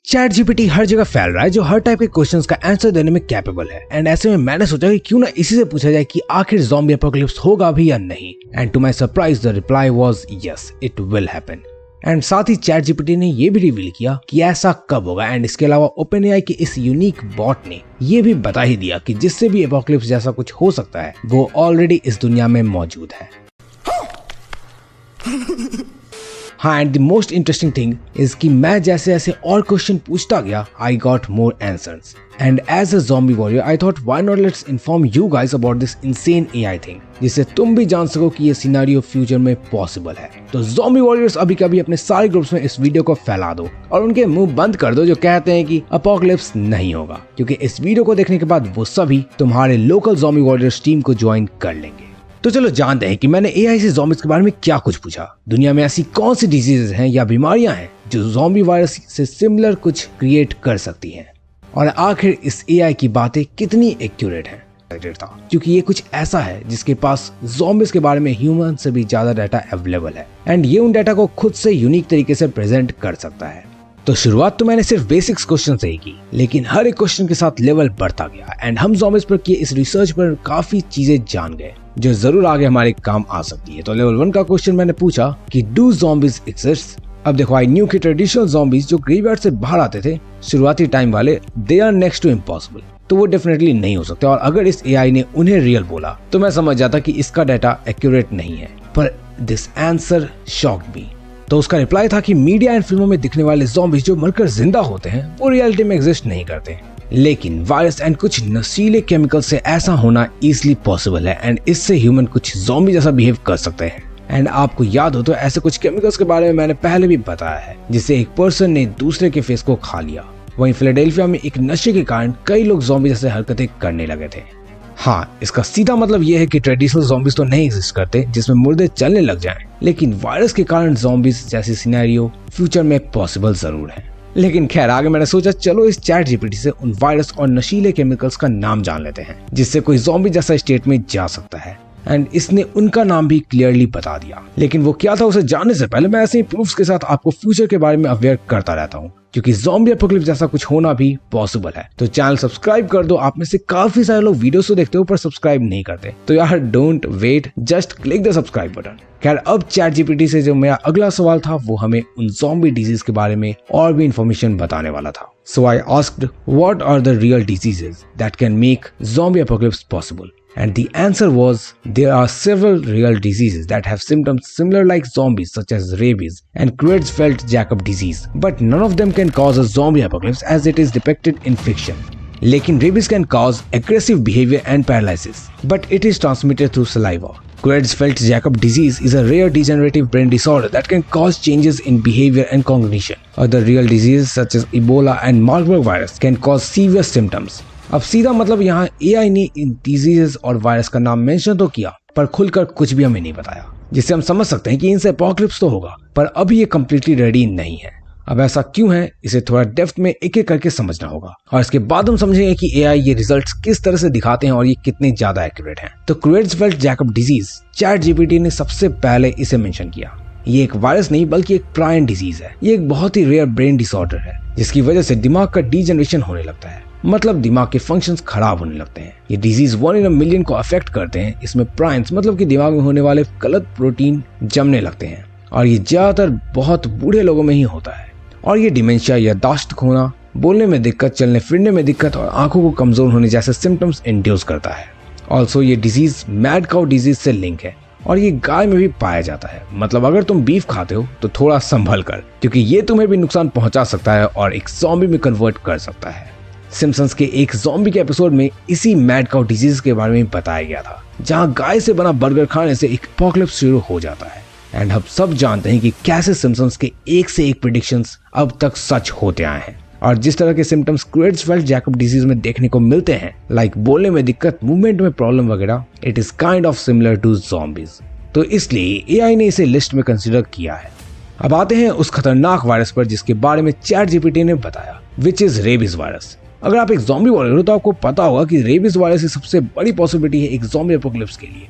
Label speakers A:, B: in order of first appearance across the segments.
A: Chat GPT हर जगह फैल रहा है जो हर टाइप के क्वेश्चंस का आंसर देने में कैपेबल है। एंड ऐसे में मैंने सोचा कि क्यों ना इसी से पूछा जाए कि आखिर ज़ॉम्बी एपोकलिप्स होगा भी या नहीं। And to my surprise the reply was yes, it will happen. And साथ ही चैट जीपीटी ने ये भी रिवील किया कि ऐसा कब होगा। एंड इसके अलावा ओपन एआई के इस यूनिक बॉट ने ये भी बता ही दिया कि जिससे भी एपोकलिप्स जैसा कुछ हो सकता है वो ऑलरेडी इस दुनिया में मौजूद है। हाँ, and the most interesting thing is कि मैं जैसे जैसे और क्वेश्चन पूछता गया I got more answers. And as a zombie warrior I thought why not let's inform you guys about this insane AI thing, जिससे तुम भी जान सको कि ये सिनेरियो फ्यूचर में पॉसिबल है। तो ज़ॉम्बी वॉरियर्स अभी कभी अपने सारे ग्रुप्स में इस वीडियो को फैला दो और उनके मुंह बंद कर दो जो कहते हैं कि अपोकलिप्स नहीं होगा, क्योंकि इस वीडियो को देखने के बाद वो सभी तुम्हारे लोकल ज़ॉम्बी वॉरियर्स टीम को ज्वाइन कर लेंगे। तो चलो जानते हैं कि मैंने एआई से ज़ॉम्बीज़ के बारे में क्या कुछ पूछा। दुनिया में ऐसी कौन सी डिजीजेस हैं या बीमारियां हैं जो ज़ॉम्बी वायरस से सिमिलर कुछ क्रिएट कर सकती हैं, और आखिर इस एआई की बातें कितनी एक्यूरेट हैं। क्योंकि ये कुछ ऐसा है जिसके पास ज़ॉम्बीज़ के बारे में ह्यूमन से भी ज्यादा डाटा अवेलेबल है एंड ये उन डाटा को खुद से यूनिक तरीके से प्रेजेंट कर सकता है। तो शुरुआत तो मैंने सिर्फ बेसिक्स क्वेश्चन से ही की, लेकिन हर एक क्वेश्चन के साथ लेवल बढ़ता गया एंड हम ज़ॉम्बीज़ पर किए इस रिसर्च पर काफी चीजें जान गए जो जरूर आगे हमारे काम आ सकती है। तो लेवल 1 का क्वेश्चन मैंने पूछा कि डू ज़ॉम्बीज़ एग्जिस्ट। अब देखो, आई न्यू कि ट्रेडिशनल ज़ॉम्बीज़ जो ग्रेवयार्ड से बाहर आते थे शुरुआती टाइम वाले, they are next to impossible, तो वो डेफिनेटली नहीं हो सकते। और अगर इस एआई ने उन्हें रियल बोला तो मैं समझ जाता कि इसका डाटा एक्यूरेट नहीं है। पर दिस आंसर शॉक्ड मी। तो उसका रिप्लाई था कि मीडिया एंड फिल्मों में दिखने वाले ज़ॉम्बीज़ जो मरकर जिंदा होते हैं वो रियलिटी में एग्जिस्ट नहीं करते, लेकिन वायरस एंड कुछ नशीले केमिकल से ऐसा होना इजीली पॉसिबल है एंड इससे ह्यूमन कुछ ज़ॉम्बी जैसा बिहेव कर सकते हैं। एंड आपको याद हो तो ऐसे कुछ केमिकल्स के बारे में मैंने पहले भी बताया है, जिससे एक पर्सन ने दूसरे के फेस को खा लिया। वहीं फिलाडेल्फिया में एक नशे के कारण कई लोग ज़ॉम्बी जैसे हरकतें करने लगे थे। हाँ, इसका सीधा मतलब यह है कि ट्रेडिशनल ज़ॉम्बीज़ तो नहीं एग्जिस्ट करते जिसमें मुर्दे चलने लग जाएं, लेकिन वायरस के कारण ज़ॉम्बीज़ जैसी सिनेरियो फ्यूचर में पॉसिबल जरूर है। लेकिन खैर, आगे मैंने सोचा चलो इस चैट जीपीटी से उन वायरस और नशीले केमिकल्स का नाम जान लेते हैं जिससे कोई ज़ॉम्बी जैसा स्टेट में जा सकता है। एंड इसने उनका नाम भी क्लियरली बता दिया। लेकिन वो क्या था उसे जानने से पहले मैं ऐसे ही प्रूफ्स के साथ आपको फ्यूचर के बारे में अवेयर करता रहता हूँ, क्योंकि ज़ॉम्बी एपोकलिप्स जैसा कुछ होना भी पॉसिबल है। तो चैनल सब्सक्राइब कर दो। आप में से काफी सारे लोग वीडियोस तो देखते हो पर सब्सक्राइब नहीं करते, तो यार don't wait, just click the subscribe button. खैर, अब चैट जीपीटी से जो मेरा अगला सवाल था वो हमें उन ज़ॉम्बी डिजीज के बारे में और भी इंफॉर्मेशन बताने वाला था। So I asked what are the real diseases that can make zombie apocalypse possible. And the answer was there are several real diseases that have symptoms similar like zombies such as rabies and Creutzfeldt-Jakob disease, but none of them can cause a zombie apocalypse as it is depicted in fiction. लेकिन rabies can cause aggressive behavior and paralysis, but it is transmitted through saliva. Creutzfeldt-Jakob disease is a rare degenerative brain disorder that can cause changes in behavior and cognition. Other real diseases such as Ebola and Marburg virus can cause severe symptoms. अब सीधा मतलब यहाँ AI ने इन diseases और virus का नाम mention तो किया पर खुलकर कुछ भी हमें नहीं बताया, जिससे हम समझ सकते हैं कि इनसे एपोकलिप्स तो होगा, पर अभी ये कम्प्लीटली रेडी नहीं है। अब ऐसा क्यों है इसे थोड़ा डेप्थ में एक एक करके समझना होगा और इसके बाद हम समझेंगे कि एआई ये रिजल्ट्स किस तरह से दिखाते हैं और ये कितने ज्यादा एक्यूरेट हैं। तो क्रुएट्ज़फेल्ड-जैकब डिजीज चैट जीपीटी ने सबसे पहले इसे मेंशन किया। ये एक वायरस नहीं बल्कि एक प्रायन डिजीज है। ये एक बहुत ही रेयर ब्रेन डिसऑर्डर है जिसकी वजह से दिमाग का डीजनरेशन होने लगता है, मतलब दिमाग के फंक्शंस खराब होने लगते हैं। ये डिजीज 1 in a million को अफेक्ट करते हैं। इसमें प्राइन्स मतलब कि दिमाग में होने वाले गलत प्रोटीन जमने लगते हैं और ये ज्यादातर बहुत बूढ़े लोगों में ही होता है। और ये डिमेंशिया, याददाश्त खोना, बोलने में दिक्कत, चलने फिरने में दिक्कत और आंखों को कमजोर होने जैसे सिम्टम्स इंड्यूस करता है। ऑल्सो ये डिजीज मैड काउ डिजीज से लिंक है और ये गाय में भी पाया जाता है। मतलब अगर तुम बीफ खाते हो तो थोड़ा संभल कर, क्योंकि ये तुम्हें भी नुकसान पहुंचा सकता है और एक ज़ॉम्बी में कन्वर्ट कर सकता है। सिम्पसन्स के एक ज़ॉम्बी के एपिसोड में इसी मैड काउ डिजीज के बारे में बताया गया था, जहां गाय से बना बर्गर खाने से एक एपोकलिप्स शुरू हो जाता है। एंड हम सब जानते हैं कि कैसे सिम्पसन्स के एक से एक प्रेडिक्शंस अब तक सच होते आए हैं और जिस तरह के सिम्टम्स क्रुएट्ज़फेल्ड-जैकब डिजीज में देखने को मिलते हैं, लाइक बोलने में दिक्कत, मूवमेंट में प्रॉब्लम वगैरह, it is kind of similar to zombies. तो इसलिए एआई ने इसे लिस्ट में कंसीडर किया है। अब आते हैं उस खतरनाक वायरस पर जिसके बारे में चैट जीपीटी ने बताया, विच इज रेबीज वायरस। अगर आप एक ज़ॉम्बी वॉरियर हो तो आपको पता होगा कि रेबीज वायरस की सबसे बड़ी पॉसिबिलिटी है एक ज़ॉम्बी एपोकलिप्स के लिए।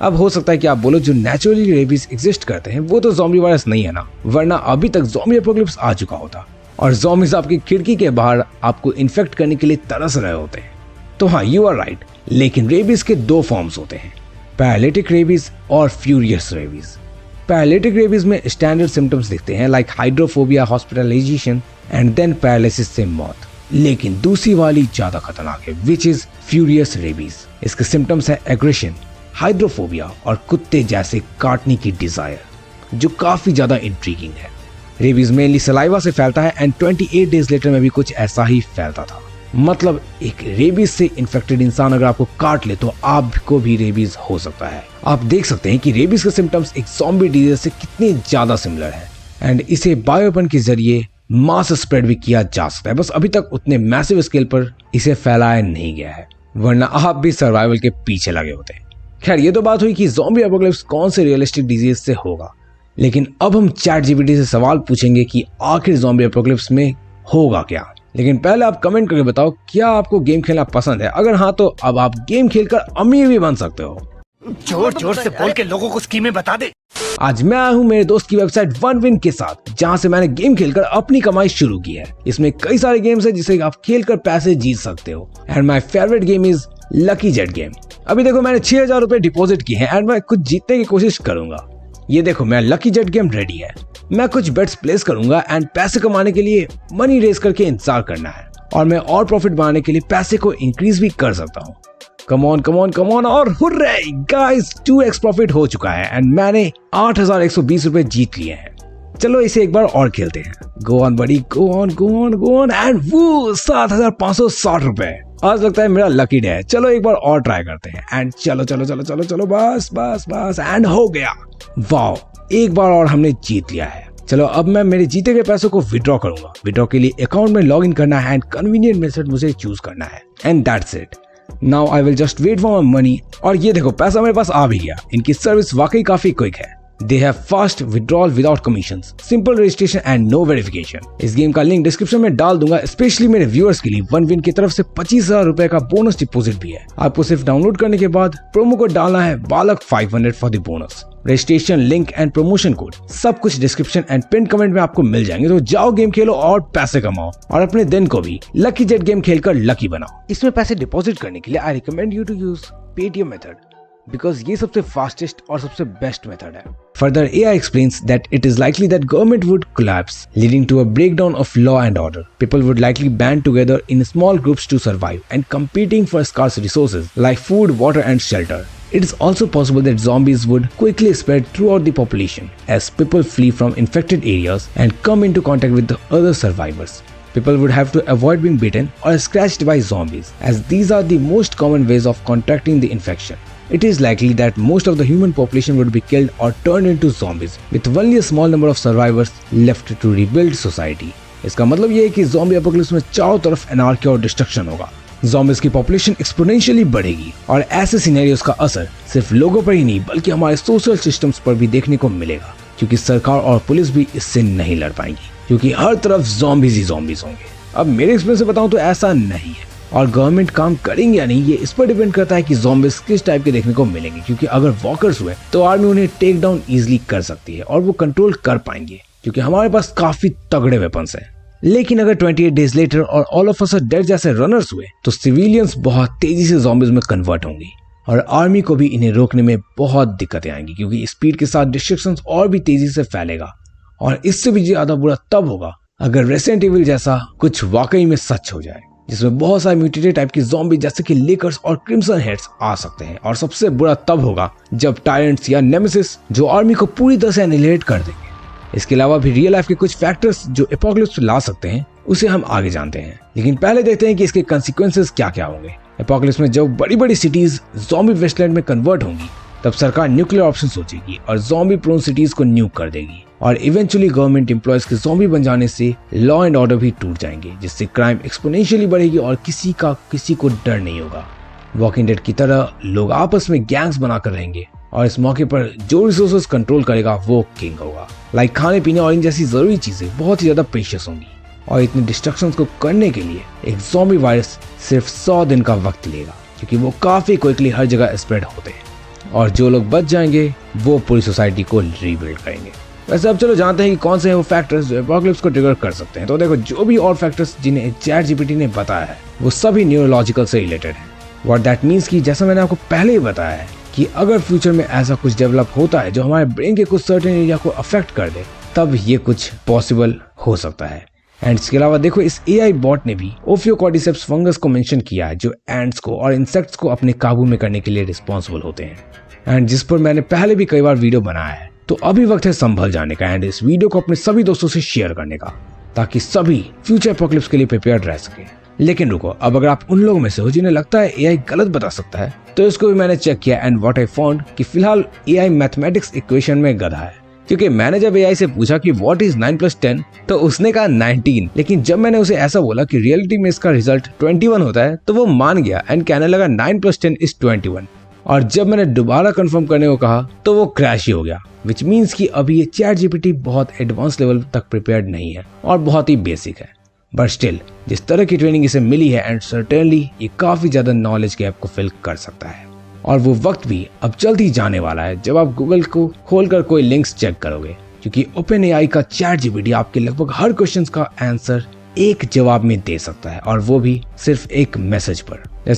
A: अब हो सकता है कि आप बोलो जो नेचुरली रेबीज एग्जिस्ट करते हैं वो तो ज़ॉम्बी वायरस नहीं है ना, वरना अभी तक ज़ॉम्बी एपोकलिप्स आ चुका होता। और ज़ॉम्बीज आपकी खिड़की के बाहर आपको इन्फेक्ट करने के लिए तरस रहे होते हैं। तो हाँ, यू आर राइट, लेकिन रेबीज के दो फॉर्म्स होते हैं, पैरालिटिक रेबीज और फ्यूरियस रेबीज। पैरालिटिक रेबीज में स्टैंडर्ड सिम्टम्स दिखते हैं like hydrophobia, hospitalization and then paralysis से मौत। लेकिन दूसरी वाली ज्यादा खतरनाक है, विच इज फ्यूरियस रेबीज। इसके सिम्टम्स है एग्रेशन, हाइड्रोफोबिया और कुत्ते जैसे काटने की डिजायर, जो काफी ज्यादा इंट्रीगिंग है। रेबीज मेनली सलाइवा से फैलता है एंड 28 डेज लेटर में भी कुछ ऐसा ही फैलता था। मतलब एक रेबीज से इन्फेक्टेड इंसान अगर आपको काट ले तो आपको भी रेबीज हो सकता है। आप देख सकते हैं कि रेबीज के सिम्टम्स एक ज़ॉम्बी डिजीज से कितने ज्यादा सिमिलर है एंड इसे बायोपन के जरिए मास स्प्रेड भी किया जा सकता है। बस अभी तक उतने मैसिव स्केल पर इसे फैलाया नहीं गया है, वरना आप भी सर्वाइवल के पीछे लगे होते। खैर, ये तो बात हुई कि ज़ॉम्बी एपोकलिप्स कौन से रियलिस्टिक डिजीज से होगा, लेकिन अब हम ChatGPT से सवाल पूछेंगे कि आखिर ज़ॉम्बी एपोकलिप्स में होगा क्या। लेकिन पहले आप कमेंट करके बताओ, क्या आपको गेम खेलना पसंद है? अगर हाँ तो अब आप गेम खेलकर अमीर भी बन सकते हो।
B: जोर जोर से बोल के लोगों को स्कीमें बता दे।
A: आज मैं आया हूँ मेरे दोस्त की वेबसाइट OneWin के साथ, जहाँ से मैंने गेम खेलकर अपनी कमाई शुरू की है। इसमें कई सारे गेम्स है जिसे आप खेलकर पैसे जीत सकते हो and my favourite game is lucky jet game. अभी देखो, मैंने 6000 रुपए डिपॉजिट किए हैं एंड मैं कुछ जीतने की कोशिश करूंगा। ये देखो, मैं लकी जेट गेम रेडी है। मैं कुछ बेट्स प्लेस करूंगा एंड पैसे कमाने के लिए मनी रेस करके इंतजार करना है और मैं और प्रॉफिट बनाने के लिए पैसे को इंक्रीज भी कर सकता हूँ। Come on come on come on, और हुर्रे गाइस, 2x प्रॉफिट हो चुका है एंड मैंने 8120 रुपए जीत लिए हैं। चलो इसे एक बार और खेलते हैं। गो ऑन बड़ी, go on go on go on and वो 7560 रुपए। आज लगता है मेरा लकी डे है। चलो एक बार और ट्राई करते हैं एंड चलो चलो चलो चलो चलो, बस बस बस एंड हो गया। वाओ, एक बार और हमने जीत लिया है। चलो अब मैं मेरे जीते गए पैसों को विड्रॉ करूंगा। विड्रॉ के लिए अकाउंट में लॉग इन करना है एंड कन्वीनियंट मेथड मुझे चूज करना है and that's it. Now I will just wait for my money. और ये देखो, पैसा मेरे पास आ भी गया। इनकी सर्विस वाकई काफी क्विक है। They have fast withdrawal without commissions, simple registration and no verification। इस गेम का लिंक डिस्क्रिप्शन में डाल दूंगा, स्पेशली मेरे व्यूअर्स के लिए। OneWin की तरफ से 25,000 रुपए का बोनस डिपॉजिट भी है। आपको सिर्फ डाउनलोड करने के बाद प्रोमो कोड डालना है बालक 500 for the bonus. Registration link and promotion code सब कुछ डिस्क्रिप्शन एंड पिन कमेंट में आपको मिल जाएंगे। तो जाओ, गेम खेलो और पैसे कमाओ और अपने दिन को भी लकी जेट गेम खेलकर लकी बनाओ। इसमें पैसे डिपॉजिट करने के लिए I recommend you to use Paytm method, because ये सबसे फास्टेस्ट और सबसे बेस्ट मेथड है। Further, AI explains that it is likely that government would collapse, leading to a breakdown of law and order. People would likely band together in small groups to survive and competing for scarce resources like food, water, and shelter. It is also possible that zombies would quickly spread throughout the population as people flee from infected areas and come into contact with the other survivors. People would have to avoid being bitten or scratched by zombies, as these are the most common ways of contracting the infection. It is likely that most of the human population would be killed or turned into zombies, with only a small number of survivors left to rebuild society. इसका मतलब ये है कि zombie apocalypse में चारों तरफ anarchy और destruction होगा। ज़ॉम्बीज की पॉपुलेशन एक्सपोनेंशियली बढ़ेगी और ऐसे सिनेरियोस का असर सिर्फ लोगों पर ही नहीं बल्कि हमारे सोशल सिस्टम्स पर भी देखने को मिलेगा, क्योंकि सरकार और पुलिस भी इससे नहीं लड़ पाएंगी, क्योंकि हर तरफ ज़ॉम्बीज ही ज़ॉम्बीज होंगे। अब मेरे एक्सपीरियंस से बताऊं तो ऐसा नहीं है, और गवर्नमेंट काम करेंगे या नहीं ये इस पर डिपेंड करता है कि ज़ॉम्बीज किस टाइप के देखने को मिलेंगे। क्योंकि अगर वॉकर्स हुए तो आर्मी उन्हें टेक डाउन इजीली कर सकती है और वो कंट्रोल कर पाएंगे, क्योंकि हमारे पास काफी तगड़े वेपन्स हैं। लेकिन अगर 28 डेज लेटर और all of us are dead जैसे रनर्स हुए तो सिविलियंस बहुत तेजी से ज़ॉम्बीज में कन्वर्ट होंगी और आर्मी को भी इन्हें रोकने में बहुत दिक्कतें आएंगी, क्योंकि स्पीड के साथ डिस्ट्रक्शंस और भी तेजी से फैलेगा। और इससे भी ज्यादा बुरा तब होगा अगर रेसिडेंट एविल जैसा कुछ वाकई में सच हो जाए, जिसमें बहुत सारे म्यूटेटेड टाइप की ज़ॉम्बी जैसे कि लेकर्स और क्रिम्सन हेड्स आ सकते हैं। और सबसे बुरा तब होगा जब टायरेंट्स या नेमेसिस जो आर्मी को पूरी तरह से एनिहिलेट कर देंगे। इसके अलावा भी रियल लाइफ के कुछ फैक्टर्स जो एपोकलिप्स ला सकते हैं उसे हम आगे जानते हैं, लेकिन पहले देखते हैं कि इसके कंसिक्वेंसेस क्या क्या होंगे। एपोकलिप्स में जब बड़ी बड़ी सिटीज ज़ॉम्बी वेस्टलैंड में कन्वर्ट होंगी तब सरकार न्यूक्लियर ऑप्शन सोचेगी और ज़ॉम्बी प्रोन सिटीज को न्यूक कर देगी और इवेंचुअली गवर्नमेंट एम्प्लॉयज के ज़ॉम्बी बन जाने से लॉ एंड ऑर्डर भी टूट जाएंगे, जिससे क्राइम एक्सपोनेंशियली बढ़ेगी और किसी को डर नहीं होगा। वॉकिंग डेड की तरह लोग आपस में गैंग्स बनाकर रहेंगे और इस मौके पर जो रिसोर्सेज कंट्रोल करेगा वो किंग होगा। लाइक खाने पीने और इन जैसी जरूरी चीजें बहुत ही ज्यादा प्रेशियस होंगी और इतने डिस्ट्रक्शंस को करने के लिए एक ज़ॉम्बी वायरस सिर्फ 100 दिन का वक्त लेगा, क्योंकि वो काफी क्विकली हर जगह स्प्रेड होते हैं और जो लोग बच जाएंगे वो पूरी सोसाइटी को रीबिल्ड करेंगे। वैसे अब चलो जानते हैं कि कौन से हैं वो फैक्टर्स जो एपोकलिप्स को ट्रिगर कर सकते हैं। तो देखो, जो भी और फैक्टर्स जिन्हें चैट जीपीटी ने बताया है वो सभी न्यूरोलॉजिकल से रिलेटेड है। व्हाट दैट मीन्स कि जैसा मैंने आपको पहले ही बताया है कि अगर फ्यूचर में ऐसा कुछ डेवलप होता है जो हमारे ब्रेन के कुछ सर्टेन एरिया को अफेक्ट कर दे, तब ये कुछ पॉसिबल हो सकता है। एंड इसके अलावा देखो, इस एआई बॉट ने भी ओफियोकॉर्डिसेप्स फंगस को मेंशन किया है जो एंट्स को और इंसेक्ट्स को अपने काबू में करने के लिए रिस्पॉन्सिबल होते हैं, एंड जिस पर मैंने पहले भी कई बार वीडियो बनाया है। तो अभी वक्त है संभल जाने का एंड इस वीडियो को अपने सभी दोस्तों से शेयर करने का, ताकि सभी फ्यूचर एपोकलिप्स के लिए प्रिपेयर्ड रह सके। लेकिन रुको, अब अगर आप उन लोगों में से हो जिन्हें लगता है एआई गलत बता सकता है, तो इसको भी मैंने चेक किया एंड व्हाट आई फाउंड कि फिलहाल एआई मैथमेटिक्स इक्वेशन में गधा है। क्योंकि मैंने जब एआई से पूछा कि व्हाट इज 9 + 10, तो उसने कहा 19, लेकिन जब मैंने उसे ऐसा बोला कि रियलिटी में इसका रिजल्ट 21 होता है, तो वो मान गया एंड कहने लगा 9 + 10 = 21। और जब मैंने दोबारा कंफर्म करने को कहा तो वो क्रैश ही हो गया, विच मीन्स कि अभी ये चैट जीपीटी बहुत एडवांस लेवल तक प्रिपेयर्ड नहीं है और बहुत ही बेसिक है। बट स्टिल, जिस तरह की ट्रेनिंग इसे मिली है एंड सर्टेनली ये काफी ज्यादा नॉलेज गैप को फिल कर सकता है। और वो वक्त भी अब जल्द ही जाने वाला है जब आप गूगल को खोलकर कोई लिंक्स चेक करोगे, क्योंकि ओपन एआई का चैट जीपीटी आपके लगभग हर क्वेश्चन का आंसर एक जवाब में दे सकता है, और वो भी सिर्फ एक मैसेज पर। जैसे